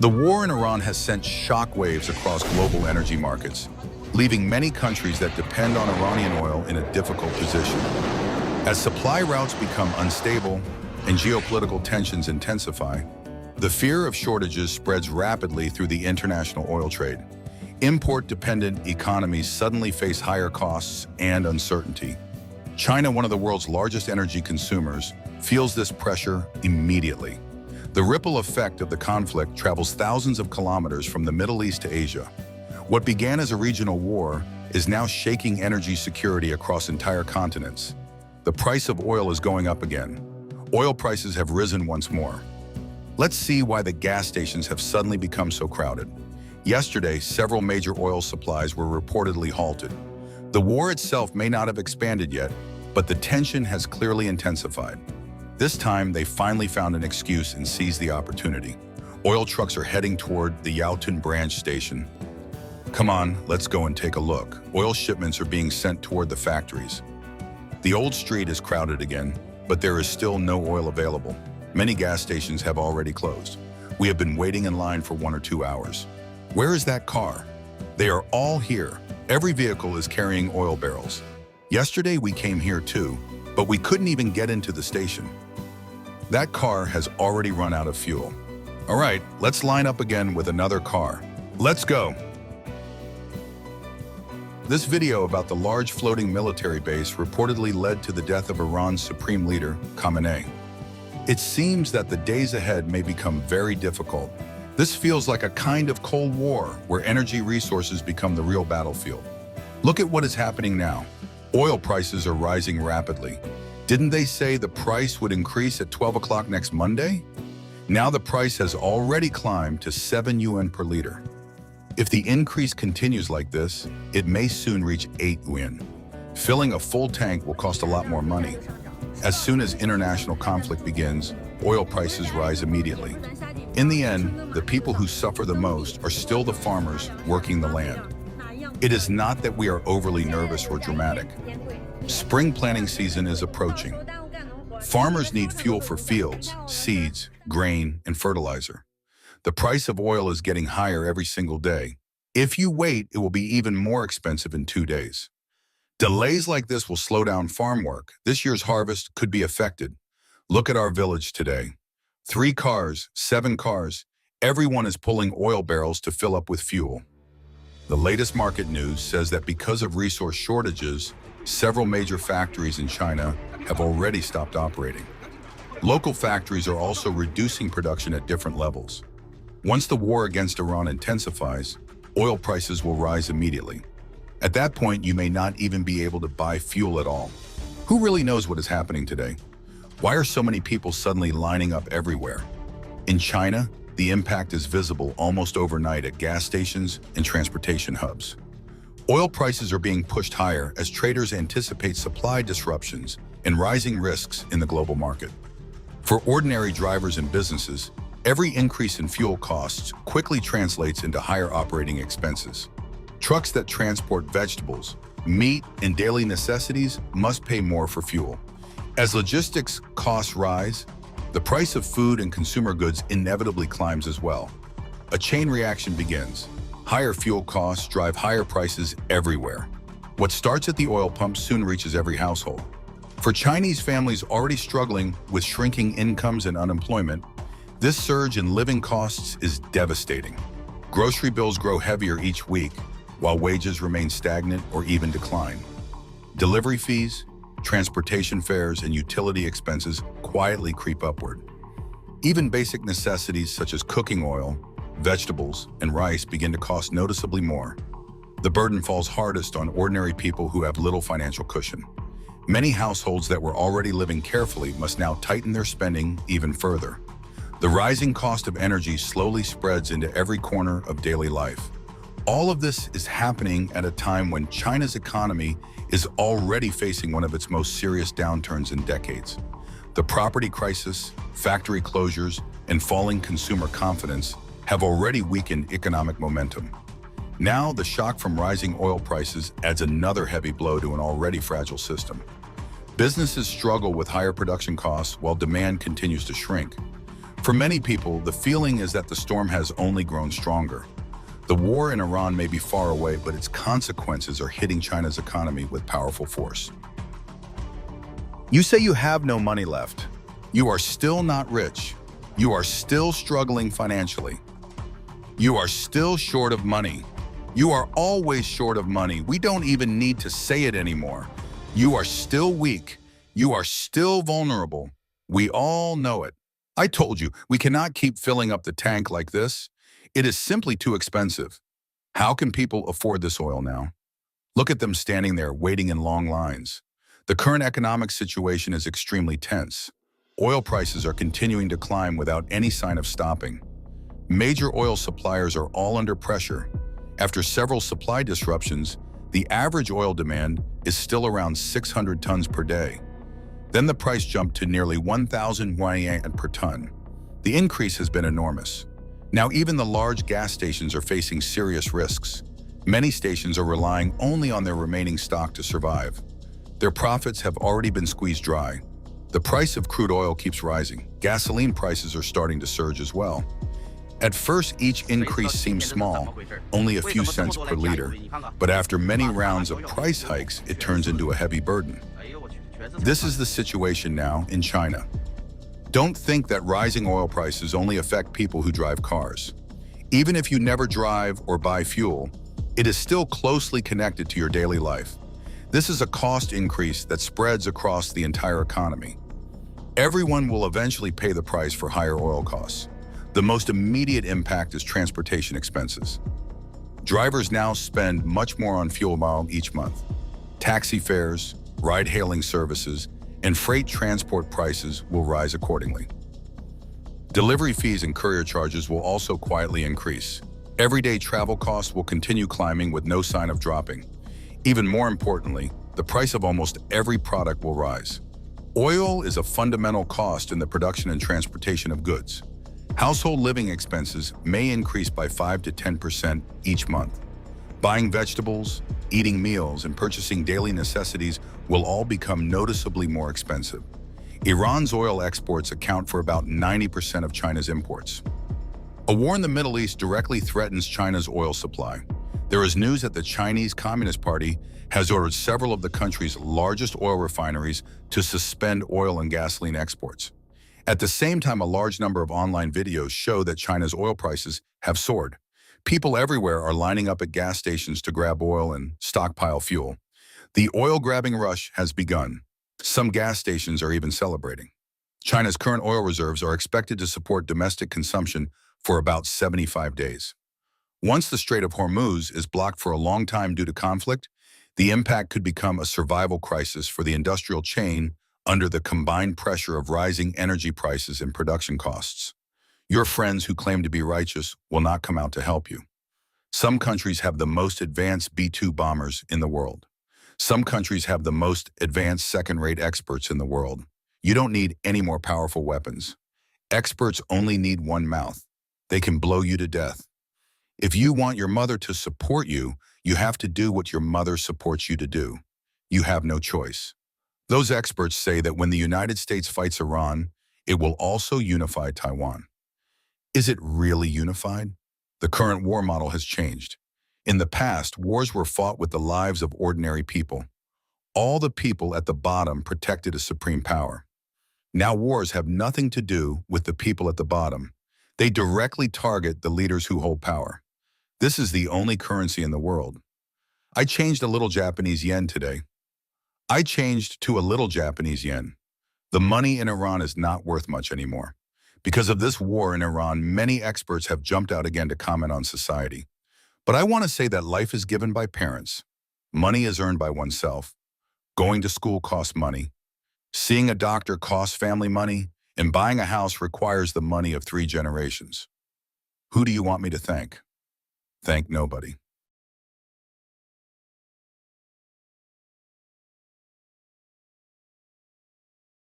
The war in Iran has sent shockwaves across global energy markets, leaving many countries that depend on Iranian oil in a difficult position. As supply routes become unstable and geopolitical tensions intensify, the fear of shortages spreads rapidly through the international oil trade. Import-dependent economies suddenly face higher costs and uncertainty. China, one of the world's largest energy consumers, feels this pressure immediately. The ripple effect of the conflict travels thousands of kilometers from the Middle East to Asia. What began as a regional war is now shaking energy security across entire continents. The price of oil is going up again. Oil prices have risen once more. Let's see why the gas stations have suddenly become so crowded. Yesterday, several major oil supplies were reportedly halted. The war itself may not have expanded yet, but the tension has clearly intensified. This time, they finally found an excuse and seized the opportunity. Oil trucks are heading toward the Yautun branch station. Come on, let's go and take a look. Oil shipments are being sent toward the factories. The old street is crowded again, but there is still no oil available. Many gas stations have already closed. We have been waiting in line for 1 or 2 hours. Where is that car? They are all here. Every vehicle is carrying oil barrels. Yesterday we came here too, but we couldn't even get into the station. That car has already run out of fuel. All right, let's line up again with another car. Let's go. This video about the large floating military base reportedly led to the death of Iran's supreme leader, Khamenei. It seems that the days ahead may become very difficult. This feels like a kind of Cold War where energy resources become the real battlefield. Look at what is happening now. Oil prices are rising rapidly. Didn't they say the price would increase at 12 o'clock next Monday? Now the price has already climbed to 7 yuan per liter. If the increase continues like this, it may soon reach 8 yuan. Filling a full tank will cost a lot more money. As soon as international conflict begins, oil prices rise immediately. In the end, the people who suffer the most are still the farmers working the land. It is not that we are overly nervous or dramatic. Spring planting season is approaching. Farmers need fuel for fields, seeds, grain, and fertilizer. The price of oil is getting higher every single day. If you wait, it will be even more expensive in 2 days. Delays like this will slow down farm work. This year's harvest could be affected. Look at our village today. 3 cars, 7 cars, everyone is pulling oil barrels to fill up with fuel. The latest market news says that because of resource shortages, several major factories in China have already stopped operating. Local factories are also reducing production at different levels. Once the war against Iran intensifies, oil prices will rise immediately. At that point, you may not even be able to buy fuel at all. Who really knows what is happening today? Why are so many people suddenly lining up everywhere? In China, the impact is visible almost overnight at gas stations and transportation hubs. Oil prices are being pushed higher as traders anticipate supply disruptions and rising risks in the global market. For ordinary drivers and businesses, every increase in fuel costs quickly translates into higher operating expenses. Trucks that transport vegetables, meat, and daily necessities must pay more for fuel. As logistics costs rise, the price of food and consumer goods inevitably climbs as well. A chain reaction begins. Higher fuel costs drive higher prices everywhere. What starts at the oil pump soon reaches every household. For Chinese families already struggling with shrinking incomes and unemployment, this surge in living costs is devastating. Grocery bills grow heavier each week, while wages remain stagnant or even decline. Delivery fees, transportation fares, and utility expenses quietly creep upward. Even basic necessities such as cooking oil, vegetables, and rice begin to cost noticeably more. The burden falls hardest on ordinary people who have little financial cushion. Many households that were already living carefully must now tighten their spending even further. The rising cost of energy slowly spreads into every corner of daily life. All of this is happening at a time when China's economy is already facing one of its most serious downturns in decades. The property crisis, factory closures, and falling consumer confidence have already weakened economic momentum. Now, the shock from rising oil prices adds another heavy blow to an already fragile system. Businesses struggle with higher production costs while demand continues to shrink. For many people, the feeling is that the storm has only grown stronger. The war in Iran may be far away, but its consequences are hitting China's economy with powerful force. You say you have no money left. You are still not rich. You are still struggling financially. You are still short of money. You are always short of money. We don't even need to say it anymore. You are still weak. You are still vulnerable. We all know it. I told you, we cannot keep filling up the tank like this. It is simply too expensive. How can people afford this oil now? Look at them standing there waiting in long lines. The current economic situation is extremely tense. Oil prices are continuing to climb without any sign of stopping. Major oil suppliers are all under pressure. After several supply disruptions, the average oil demand is still around 600 tons per day. Then the price jumped to nearly 1,000 yuan per ton. The increase has been enormous. Now even the large gas stations are facing serious risks. Many stations are relying only on their remaining stock to survive. Their profits have already been squeezed dry. The price of crude oil keeps rising. Gasoline prices are starting to surge as well. At first, each increase seems small, only a few cents per liter, but after many rounds of price hikes, it turns into a heavy burden. This is the situation now in China. Don't think that rising oil prices only affect people who drive cars. Even if you never drive or buy fuel, it is still closely connected to your daily life. This is a cost increase that spreads across the entire economy. Everyone will eventually pay the price for higher oil costs. The most immediate impact is transportation expenses. Drivers now spend much more on fuel miles each month. Taxi fares, ride-hailing services, and freight transport prices will rise accordingly. Delivery fees and courier charges will also quietly increase. Everyday travel costs will continue climbing with no sign of dropping. Even more importantly, the price of almost every product will rise. Oil is a fundamental cost in the production and transportation of goods. Household living expenses may increase by 5 to 10% each month. Buying vegetables, eating meals, and purchasing daily necessities will all become noticeably more expensive. Iran's oil exports account for about 90% of China's imports. A war in the Middle East directly threatens China's oil supply. There is news that the Chinese Communist Party has ordered several of the country's largest oil refineries to suspend oil and gasoline exports. At the same time, a large number of online videos show that China's oil prices have soared. People everywhere are lining up at gas stations to grab oil and stockpile fuel. The oil-grabbing rush has begun. Some gas stations are even celebrating. China's current oil reserves are expected to support domestic consumption for about 75 days. Once the Strait of Hormuz is blocked for a long time due to conflict, the impact could become a survival crisis for the industrial chain under the combined pressure of rising energy prices and production costs. Your friends who claim to be righteous will not come out to help you. Some countries have the most advanced B-2 bombers in the world. Some countries have the most advanced second-rate experts in the world. You don't need any more powerful weapons. Experts only need one mouth. They can blow you to death. If you want your mother to support you, you have to do what your mother supports you to do. You have no choice. Those experts say that when the United States fights Iran, it will also unify Taiwan. Is it really unified? The current war model has changed. In the past, wars were fought with the lives of ordinary people. All the people at the bottom protected a supreme power. Now wars have nothing to do with the people at the bottom. They directly target the leaders who hold power. This is the only currency in the world. I changed a little Japanese yen today. I changed to a little Japanese yen. The money in Iran is not worth much anymore. Because of this war in Iran, many experts have jumped out again to comment on society. But I want to say that life is given by parents. Money is earned by oneself. Going to school costs money. Seeing a doctor costs family money. And buying a house requires the money of 3 generations. Who do you want me to thank? Thank nobody.